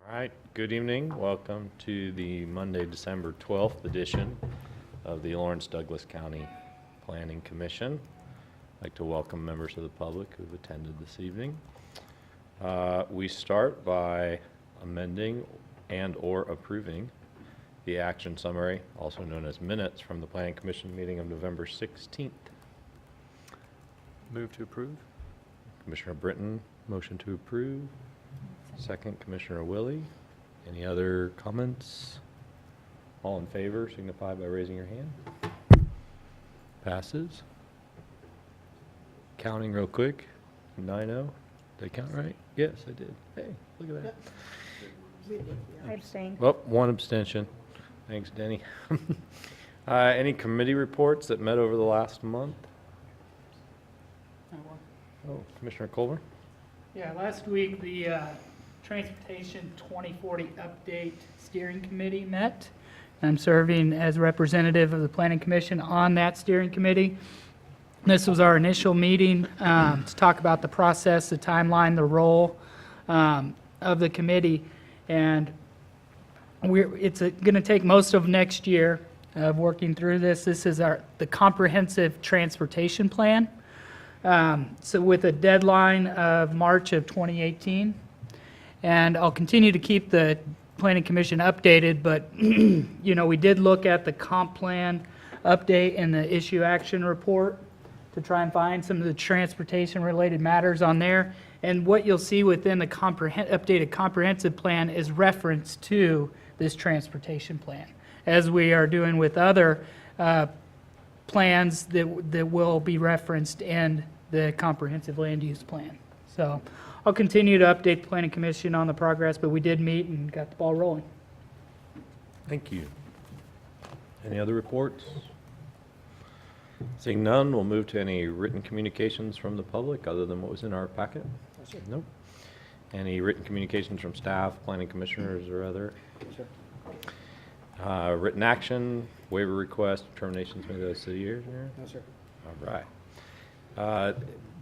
All right, good evening. Welcome to the Monday, December 12th edition of the Lawrence Douglas County Planning Commission. I'd like to welcome members of the public who've attended this evening. We start by amending and/or approving the action summary, also known as minutes, from the Planning Commission meeting of November 16th. Move to approve. Commissioner Britton, motion to approve. Second, Commissioner Willie. Any other comments? All in favor signify by raising your hand. Passes. Counting real quick. 9-0. Did I count right? Yes, I did. Hey, look at that. I abstain. Oh, one abstention. Thanks, Denny. Any committee reports that met over the last month? Oh, Commissioner Colburn? Yeah, last week the Transportation 2040 Update Steering Committee met. I'm serving as representative of the Planning Commission on that steering committee. This was our initial meeting to talk about the process, the timeline, the role of the committee. And it's going to take most of next year of working through this. This is the comprehensive transportation plan. So with a deadline of March of 2018. And I'll continue to keep the Planning Commission updated, but you know, we did look at the comp plan update and the issue action report to try and find some of the transportation related matters on there. And what you'll see within the updated comprehensive plan is reference to this transportation plan, as we are doing with other plans that will be referenced in the comprehensive land use plan. So I'll continue to update the Planning Commission on the progress, but we did meet and got the ball rolling. Thank you. Any other reports? Seeing none, we'll move to any written communications from the public other than what was in our packet. Nope. Any written communications from staff, planning commissioners, or other? Written action, waiver request, determinations made by the city engineer? No, sir. All right.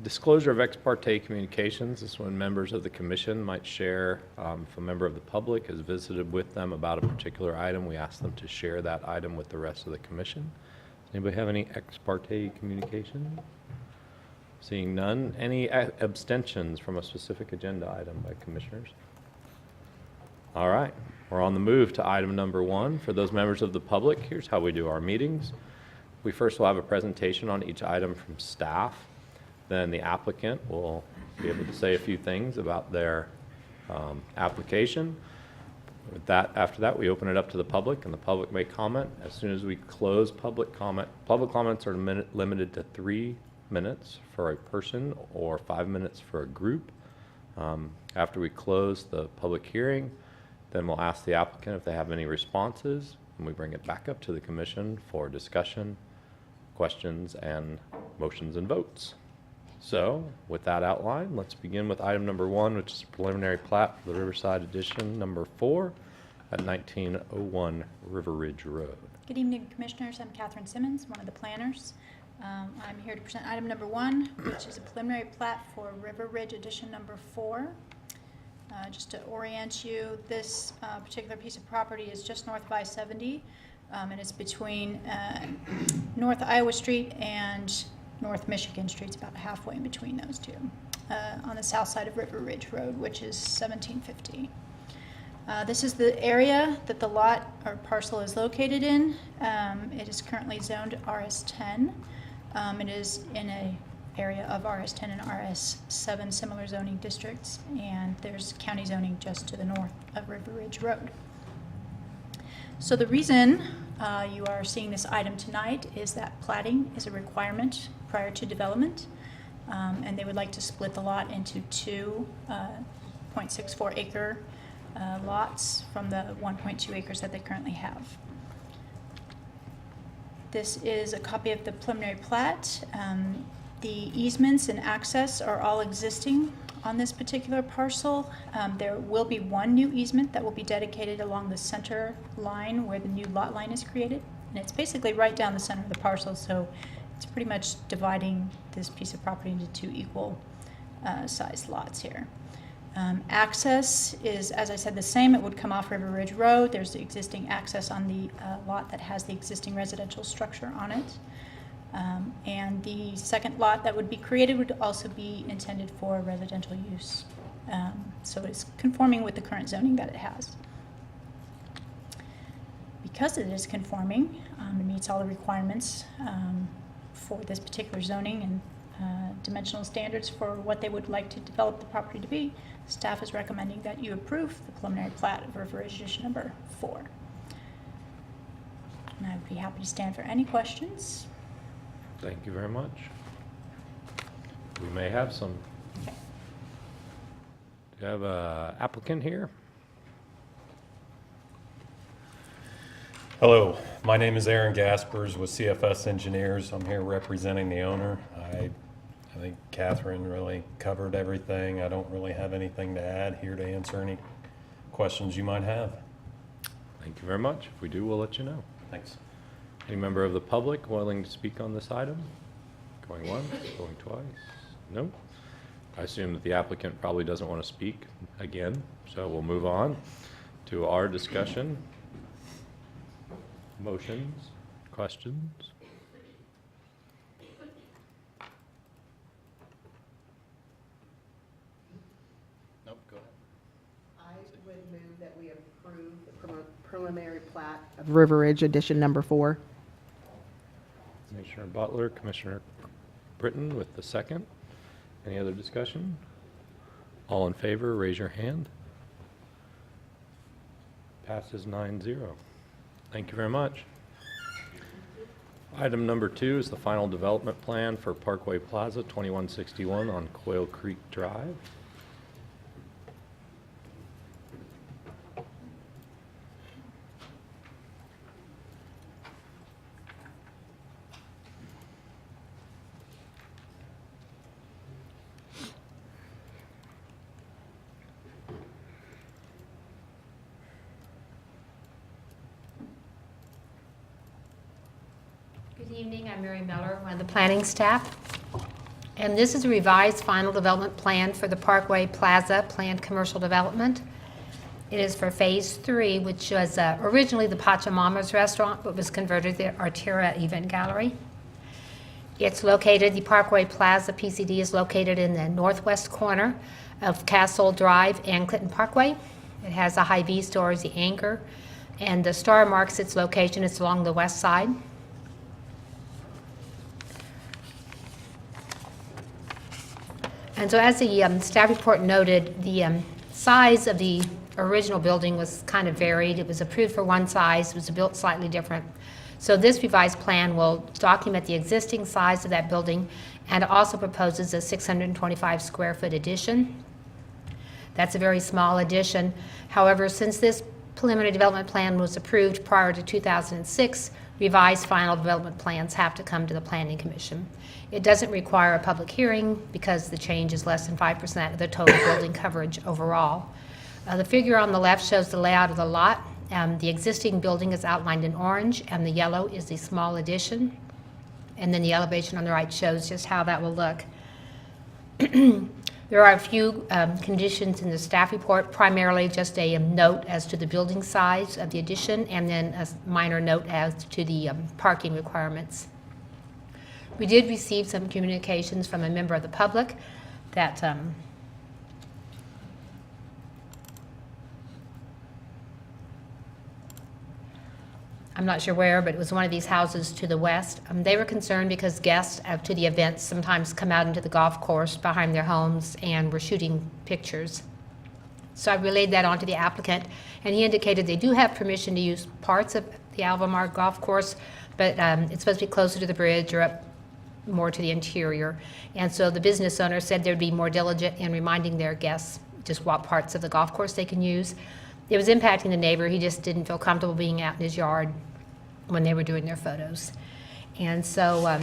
Disclosure of ex parte communications is when members of the commission might share, if a member of the public has visited with them about a particular item, we ask them to share that item with the rest of the commission. Does anybody have any ex parte communication? Seeing none. Any abstentions from a specific agenda item by commissioners? All right, we're on the move to item number 1. For those members of the public, here's how we do our meetings. We first will have a presentation on each item from staff. Then the applicant will be able to say a few things about their application. With that, after that, we open it up to the public, and the public may comment. As soon as we close public comments are limited to 3 minutes for a person or 5 minutes for a group. After we close the public hearing, then we'll ask the applicant if they have any responses, and we bring it back up to the commission for discussion, questions, and motions and votes. So, with that outline, let's begin with item number 1, which is preliminary plat for the Riverside Edition number 4 at 1901 River Ridge Road. Good evening, Commissioners. I'm Catherine Simmons, one of the planners. I'm here to present item number 1, which is a preliminary plat for River Ridge Edition number 4. Just to orient you, this particular piece of property is just north of I-70, and it's between North Iowa Street and North Michigan Street. It's about halfway in between those two, on the south side of River Ridge Road, which is 1750. This is the area that the lot or parcel is located in. It is currently zoned RS10. It is in an area of RS10 and RS7 similar zoning districts, and there's county zoning just to the north of River Ridge Road. So the reason you are seeing this item tonight is that platting is a requirement prior to development, and they would like to split the lot into 2 0.64 acre lots from the 1.2 acres that they currently have. This is a copy of the preliminary plat. The easements and access are all existing on this particular parcel. There will be one new easement that will be dedicated along the center line where the new lot line is created. And it's basically right down the center of the parcel, so it's pretty much dividing this piece of property into 2 equal sized lots here. Access is, as I said, the same. It would come off River Ridge Road. There's the existing access on the lot that has the existing residential structure on it. And the second lot that would be created would also be intended for residential use. So it's conforming with the current zoning that it has. Because it is conforming, it meets all the requirements for this particular zoning and dimensional standards for what they would like to develop the property to be. Staff is recommending that you approve the preliminary plat of River Ridge Edition number 4. And I would be happy to stand for any questions. Thank you very much. We may have some. Okay. Do you have an applicant here? Hello, my name is Aaron Gaspers with CFS Engineers. I'm here representing the owner. I think Catherine really covered everything. I don't really have anything to add, here to answer any questions you might have. Thank you very much. If we do, we'll let you know. Thanks. Any member of the public willing to speak on this item? Going once, going twice? No? I assume that the applicant probably doesn't want to speak again, so we'll move on to our discussion. Motions, questions? Nope, go ahead. I would move that we approve the preliminary plat of River Ridge Edition number 4. Commissioner Butler, Commissioner Britton with the second. Any other discussion? All in favor, raise your hand. Passes 9-0. Thank you very much. Item number 2 is the final development plan for Parkway Plaza, 2161 on Quail Creek Drive. Good evening, I'm Mary Miller, one of the planning staff. And this is a revised final development plan for the Parkway Plaza planned commercial development. It is for Phase 3, which was originally the Pachamama's restaurant, but was converted to the Artera Event Gallery. It's located, the Parkway Plaza PCD is located in the northwest corner of Castle Drive and Clinton Parkway. It has a Hy-Vee store as the anchor, and the star marks its location. It's along the west side. And so as the staff report noted, the size of the original building was kind of varied. It was approved for one size, it was built slightly different. So this revised plan will document the existing size of that building and also proposes a 625 square foot addition. That's a very small addition. However, since this preliminary development plan was approved prior to 2006, revised final development plans have to come to the Planning Commission. It doesn't require a public hearing because the change is less than 5% of the total building coverage overall. The figure on the left shows the layout of the lot. The existing building is outlined in orange, and the yellow is the small addition. And then the elevation on the right shows just how that will look. There are a few conditions in the staff report, primarily just a note as to the building size of the addition, and then a minor note as to the parking requirements. We did receive some communications from a member of the public that I'm not sure where, but it was one of these houses to the west. They were concerned because guests to the events sometimes come out into the golf course behind their homes and were shooting pictures. So I relayed that on to the applicant, and he indicated they do have permission to use parts of the Albemarle golf course, but it's supposed to be closer to the bridge or up more to the interior. And so the business owner said they'd be more diligent in reminding their guests just what parts of the golf course they can use. It was impacting the neighbor. He just didn't feel comfortable being out in his yard when they were doing their photos. And so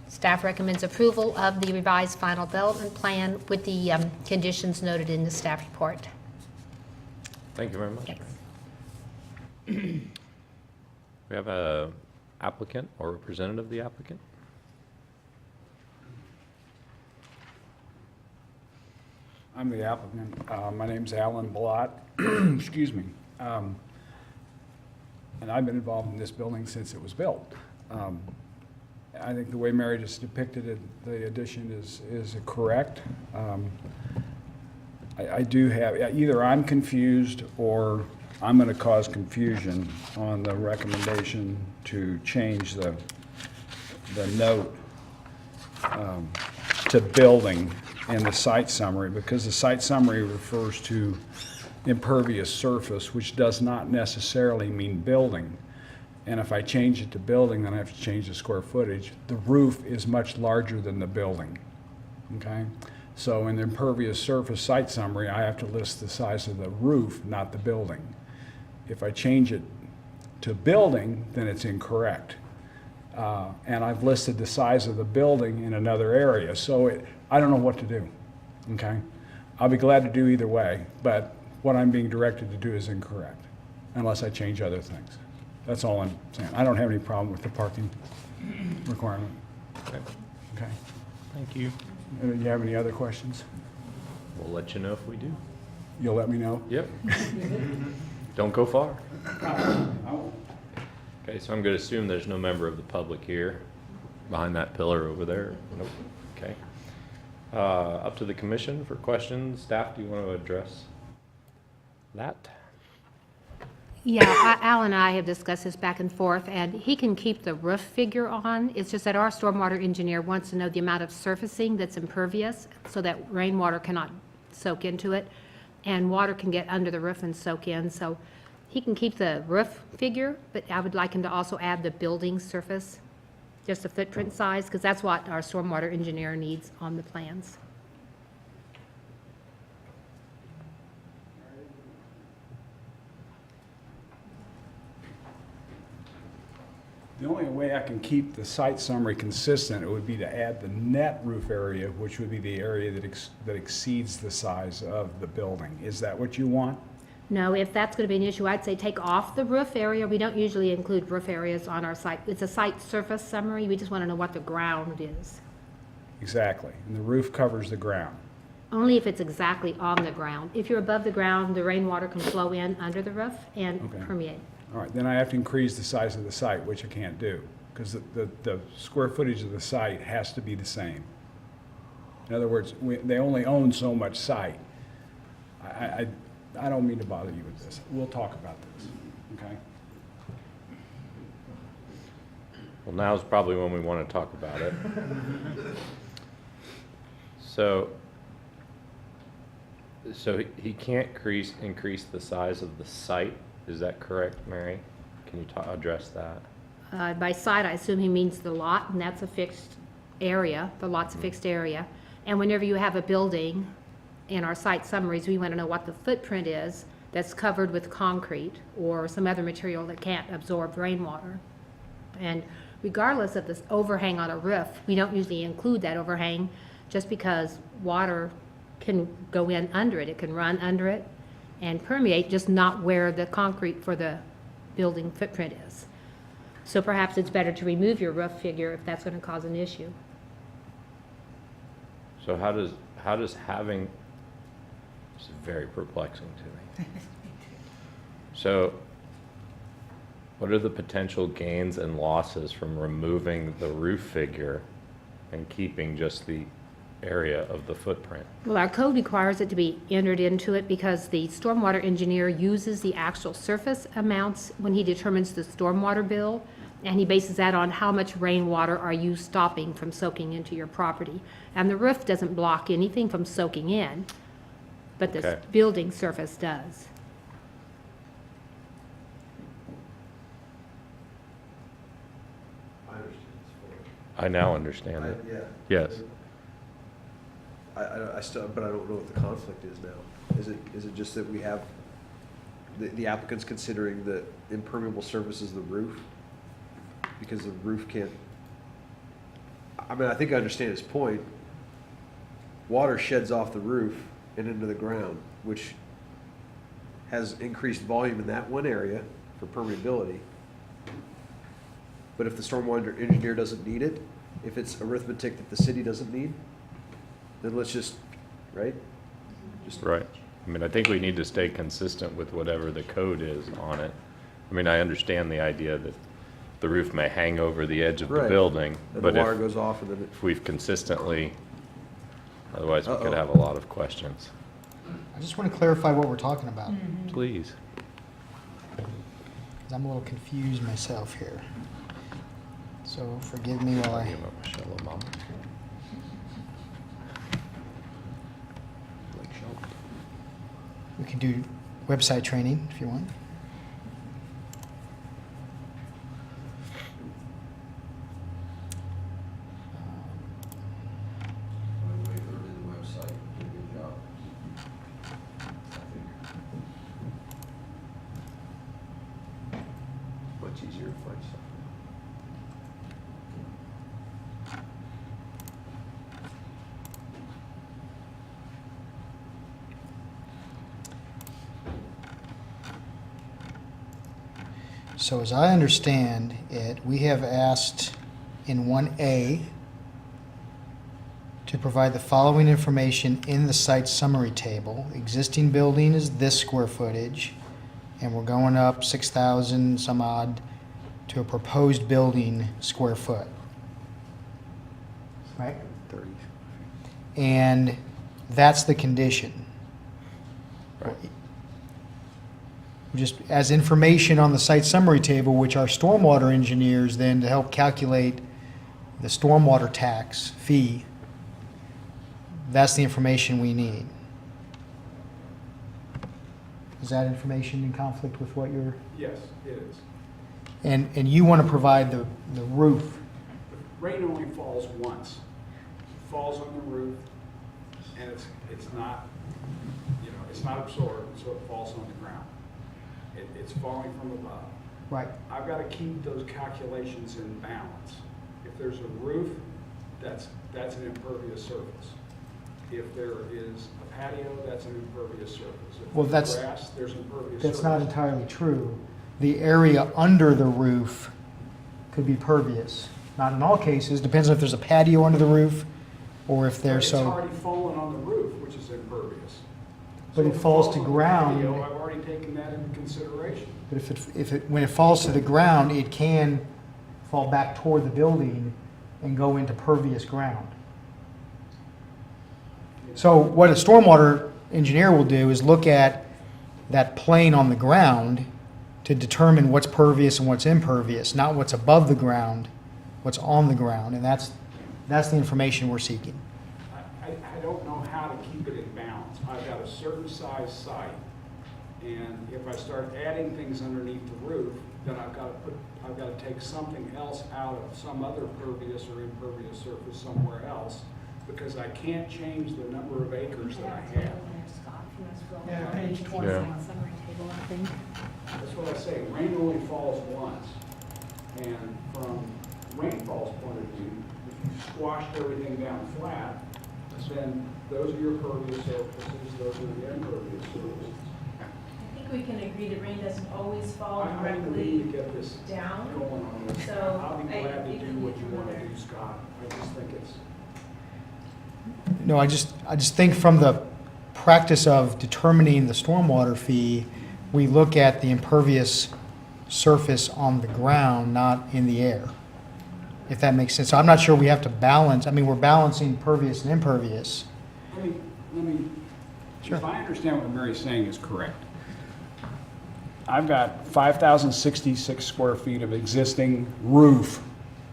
staff recommends approval of the revised final development plan with the conditions noted in the staff report. Thank you very much. Thanks. We have a applicant or representative of the applicant. I'm the applicant. My name's Alan Blatt. Excuse me. And I've been involved in this building since it was built. I think the way Mary just depicted it, the addition is correct. I do have, either I'm confused or I'm going to cause confusion on the recommendation to change the note to building in the site summary, because the site summary refers to impervious surface, which does not necessarily mean building. And if I change it to building, then I have to change the square footage. The roof is much larger than the building, okay? So in the impervious surface site summary, I have to list the size of the roof, not the building. If I change it to building, then it's incorrect. And I've listed the size of the building in another area, so I don't know what to do, okay? I'll be glad to do either way, but what I'm being directed to do is incorrect, unless I change other things. That's all I'm saying. I don't have any problem with the parking requirement. Okay. Okay. Thank you. Do you have any other questions? We'll let you know if we do. You'll let me know? Yep. Don't go far. Okay, so I'm going to assume there's no member of the public here behind that pillar over there. Nope. Okay. Up to the commission for questions. Staff, do you want to address that? Yeah, Al and I have discussed this back and forth, and he can keep the roof figure on. It's just that our stormwater engineer wants to know the amount of surfacing that's impervious so that rainwater cannot soak into it, and water can get under the roof and soak in. So he can keep the roof figure, but I would like him to also add the building surface, just the footprint size, because that's what our stormwater engineer needs on the plans. The only way I can keep the site summary consistent, it would be to add the net roof area, which would be the area that exceeds the size of the building. Is that what you want? No, if that's going to be an issue, I'd say take off the roof area. We don't usually include roof areas on our site. It's a site surface summary. We just want to know what the ground is. Exactly. And the roof covers the ground. Only if it's exactly on the ground. If you're above the ground, the rainwater can flow in under the roof and Okay. permeate. All right, then I have to increase the size of the site, which I can't do, because the square footage of the site has to be the same. In other words, they only own so much site. I don't mean to bother you with this. We'll talk about this, okay? Well, now's probably when we want to talk about it. So he can't increase the size of the site, is that correct, Mary? Can you address that? By site, I assume he means the lot, and that's a fixed area. The lot's a fixed area. And whenever you have a building, in our site summaries, we want to know what the footprint is that's covered with concrete or some other material that can't absorb rainwater. And regardless of this overhang on a roof, we don't usually include that overhang just because water can go in under it. It can run under it and permeate, just not where the concrete for the building footprint is. So perhaps it's better to remove your roof figure if that's going to cause an issue. So how does having, this is very perplexing to me. So what are the potential gains and losses from removing the roof figure and keeping just the area of the footprint? Well, our code requires it to be entered into it because the stormwater engineer uses the actual surface amounts when he determines the stormwater bill, and he bases that on how much rainwater are you stopping from soaking into your property. And the roof doesn't block anything from soaking in, but the Okay. building surface does. I understand this I now understand fully. it. Yeah. Yes. I still, but I don't know what the conflict is now. Is it just that we have, the applicant's considering the impermeable surface as the roof? Because the roof can't, I mean, I think I understand his point. Water sheds off the roof and into the ground, which has increased volume in that one area for permeability. But if the stormwater engineer doesn't need it, if it's arithmetic that the city doesn't need, then let's just, right? Just Right. I mean, I think we need to stay consistent with whatever the code is on it. I mean, I understand the idea that the roof may hang over the edge of the Right. building, And but the water if goes off and then it, we've consistently, otherwise we could Uh-oh. have a lot of questions. I just want to clarify what we're talking about, Please. 'cause I'm a little confused myself here. So forgive me while I, Give up Michelle Obama. like, shelf. we can do website training if you want. Much easier to find stuff. So as I understand it, we have asked in 1A to provide the following information in the site summary table. Existing building is this square footage, and we're going up 6,000 some odd to a proposed building square foot. Right? 30. And that's the condition. Right. Just as information on the site summary table, which our stormwater engineers then to help calculate the stormwater tax fee, that's the information we need. Is that information in conflict with what you're, Yes, it is. and you want to provide the roof? Rain only falls once. It falls on the roof, and it's not, it's not absorbed, so it falls on the ground. It's falling from above. Right. I've got to keep those calculations in balance. If there's a roof, that's an impervious surface. If there is a patio, that's an impervious surface. If Well, there's that's- grass, there's impervious That's surface. not entirely true. The area under the roof could be pervious. Not in all cases, depends on if there's a patio under the roof or if there's It's so. already fallen on the roof, which is impervious. But So it if falls falls to on the ground. patio, I've already taken that into consideration. But when it falls to the ground, it can fall back toward the building and go into pervious ground. So what a stormwater engineer will do is look at that plane on the ground to determine what's pervious and what's impervious, not what's above the ground, what's on the ground, and that's the information we're seeking. I don't know how to keep it in balance. I've got a certain size site, and if I start adding things underneath the roof, then I've got to take something else out of some other pervious or impervious surface somewhere else, because I can't change the number of acres that I have. Yeah, page 20. Yeah. Summary table, I think. That's what I say, rain only falls once. And from rainfall's point of view, if you squashed everything down flat, then those are your pervious surfaces, those are the impervious surfaces. I think we can agree that rain doesn't always fall I need directly to get this down. going on this. So I'll be I glad to think do we what need you to want to another- do, Scott. I just think it's, No, I just think from the practice of determining the stormwater fee, we look at the impervious surface on the ground, not in the air, if that makes sense. So I'm not sure we have to balance, I mean, we're balancing pervious and impervious. let me, Sure. if I understand what Mary's saying is correct. I've got 5,066 square feet of existing roof,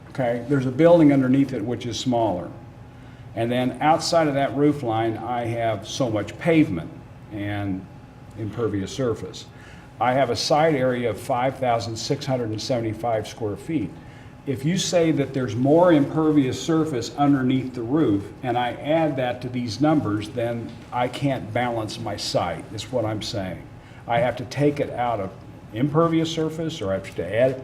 okay? There's a building underneath it which is smaller. And then outside of that roof line, I have so much pavement and impervious surface. I have a side area of 5,675 square feet. If you say that there's more impervious surface underneath the roof, and I add that to these numbers, then I can't balance my site, is what I'm saying. I have to take it out of impervious surface, or I have to add it.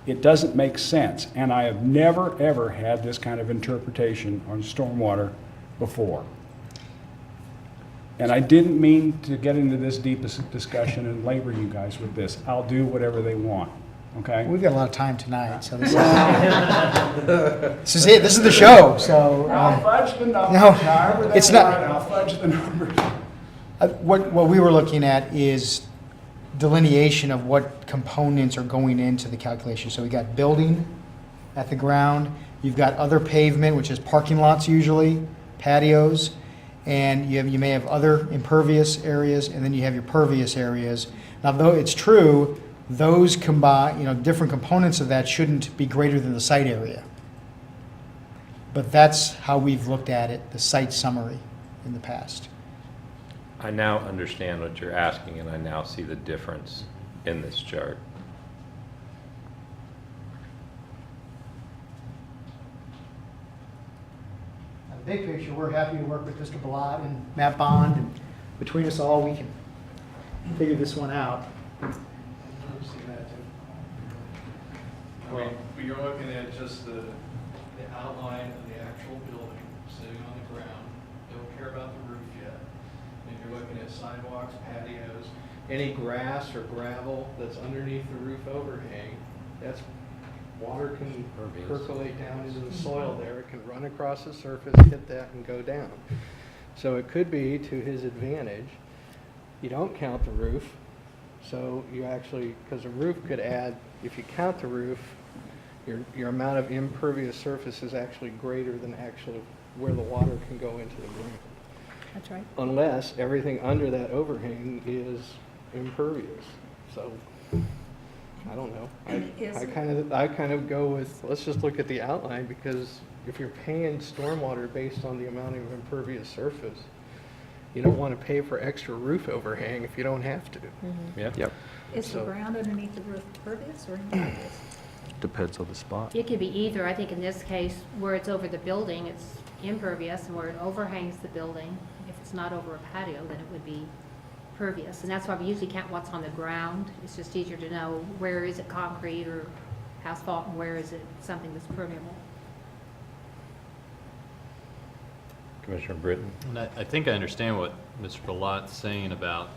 It doesn't make sense, and I have never, ever had this kind of interpretation on stormwater before. And I didn't mean to get into this deep discussion and labor you guys with this. I'll do whatever they want, okay? We've got a lot of time tonight, so this is it, this is the show, so. I'll fudge the numbers, No, however they it's not- want, I'll fudge the numbers. What we were looking at is delineation of what components are going into the calculation. So we got building at the ground, you've got other pavement, which is parking lots usually, patios, and you may have other impervious areas, and then you have your pervious areas. Now, though it's true, those combine, different components of that shouldn't be greater than the site area. But that's how we've looked at it, the site summary in the past. I now understand what you're asking, and I now see the difference in this chart. Now, the big picture, we're happy to work with Mr. Ballot and Matt Bond, and between us all, we can figure this one out. Well, you're looking at just the outline of the actual building sitting on the ground. Don't care about the roof yet. And you're looking at sidewalks, patios, any grass or gravel that's underneath the roof overhang. That's, water can percolate down into the soil there. It can run across the surface, hit that, and go down. So it could be to his advantage. You don't count the roof, so you actually, because the roof could add, if you count the roof, your amount of impervious surface is actually greater than actually where the water can go into the ground. That's right. Unless everything under that overhang is impervious. So, I don't know. I kind of go with, let's just look at the outline, because if you're paying stormwater based on the amount of impervious surface, you don't want to pay for extra roof overhang if you don't have to. Yep. Is the So- ground underneath the roof pervious or impervious? Depends on the spot. It could be either. I think in this case, where it's over the building, it's impervious, and where it overhangs the building, if it's not over a patio, then it would be pervious. And that's why we usually count what's on the ground. It's just easier to know where is it concrete or asphalt, and where is it something that's permeable. Commissioner Britton? And I think I understand what Mr. Ballot's saying about,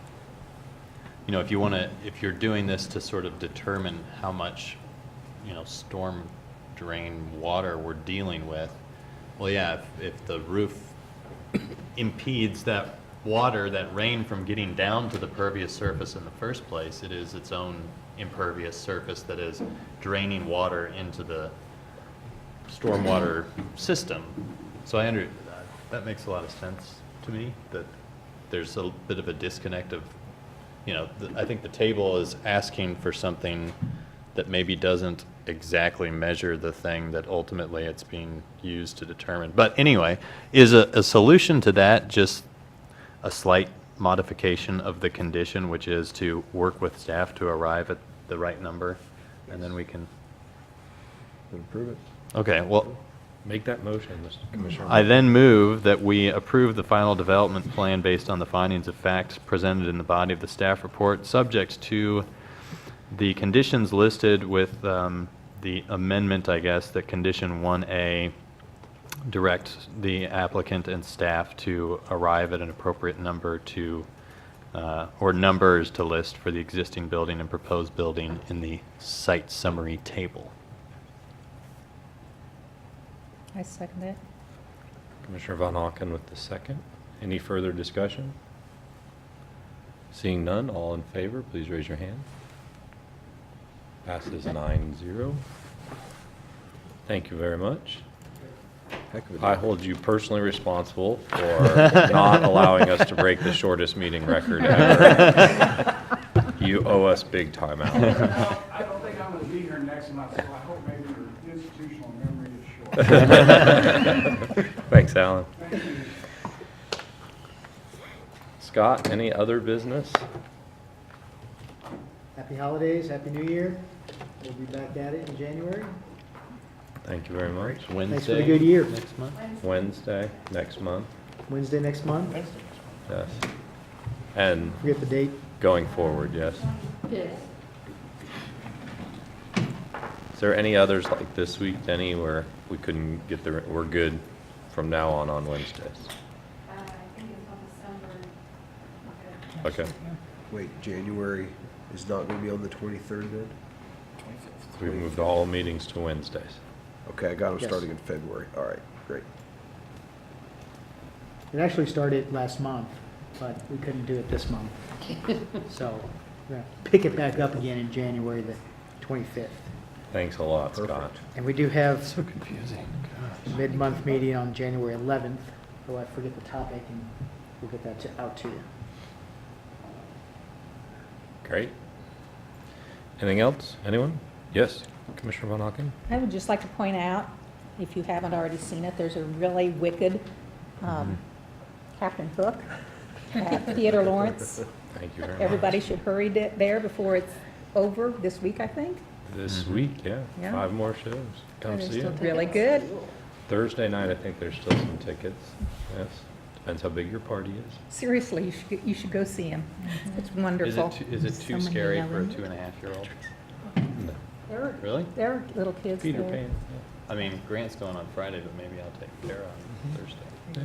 if you're doing this to sort of determine how much, storm drain water we're dealing with, well, yeah, if the roof impedes that water, that rain from getting down to the pervious surface in the first place, it is its own impervious surface that is draining water into the stormwater system. So that makes a lot of sense to me, that there's a bit of a disconnect of, I think the table is asking for something that maybe doesn't exactly measure the thing that ultimately it's being used to determine. But anyway, is a solution to that just a slight modification of the condition, which is to work with staff to arrive at the right number, and then we can Improve it. Okay, well, Make that motion, Mr. Commissioner. I then move that we approve the final development plan based on the findings of facts presented in the body of the staff report, subject to the conditions listed with the amendment, I guess, that condition 1A direct the applicant and staff to arrive at an appropriate number to, or numbers to list for the existing building and proposed building in the site summary table. I second that. Commissioner Von Auken with the second. Any further discussion? Seeing none, all in favor, please raise your hand. Passes 9-0. Thank you very much. Heck of a I deal. hold you personally responsible for not allowing us to break the shortest meeting record ever. You owe us big time, Alan. I don't think I'm going to be here next month, so I hope maybe your institutional memory is short. Thanks, Alan. Thank you. Scott, any other business? Happy holidays, happy new year. We'll be back at it in January. Thank you very much. Wednesday. Thanks for the good year. Next month? Wednesday, next month. There next month. Yes. And Forget the date. going forward, yes. Yes. Is there any others like this week, Denny, where we couldn't get we're good from now on Wednesdays? I think it's on December. Okay. Wait, January is not going to be on the 23rd then? We moved all meetings to Wednesdays. Okay, I got them Yes. starting in February. All right, great. It actually started last month. but we couldn't do it this month. So we're going to pick it back up again in January the 25th. Thanks a lot, Scott. And we do have So confusing. a mid-month meeting on January 11th, though I forget the topic, and we'll get that out to you. Great. Anything else? Anyone? Yes, Commissioner Von Auken? I would just like to point out, if you haven't already seen it, there's a really wicked Captain Hook at Theater Lawrence. Thank you very much. Everybody should hurry there before it's over this week, I think. This week, yeah. Yeah. 5 more shows. Come There's see still it. really good. Thursday night, I think there's still some tickets. Yes. Depends how big your party is. Seriously, you should go see him. It's wonderful. Is it too scary for a 2.5-year-old? No. Really? There are little kids Peter there. Pan. I mean, Grant's going on Friday, but maybe I'll take Tara on Thursday. Yeah.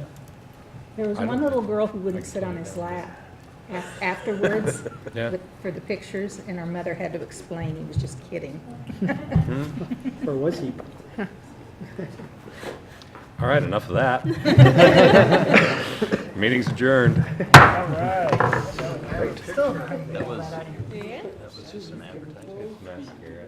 There was I one don't- little girl who I wouldn't can sit on tell you his that. lap afterwards Yeah. for the pictures, and her mother had to explain he was just kidding. Where was he? All right, enough of that. Meeting's adjourned. That was just an advertisement. Mascara.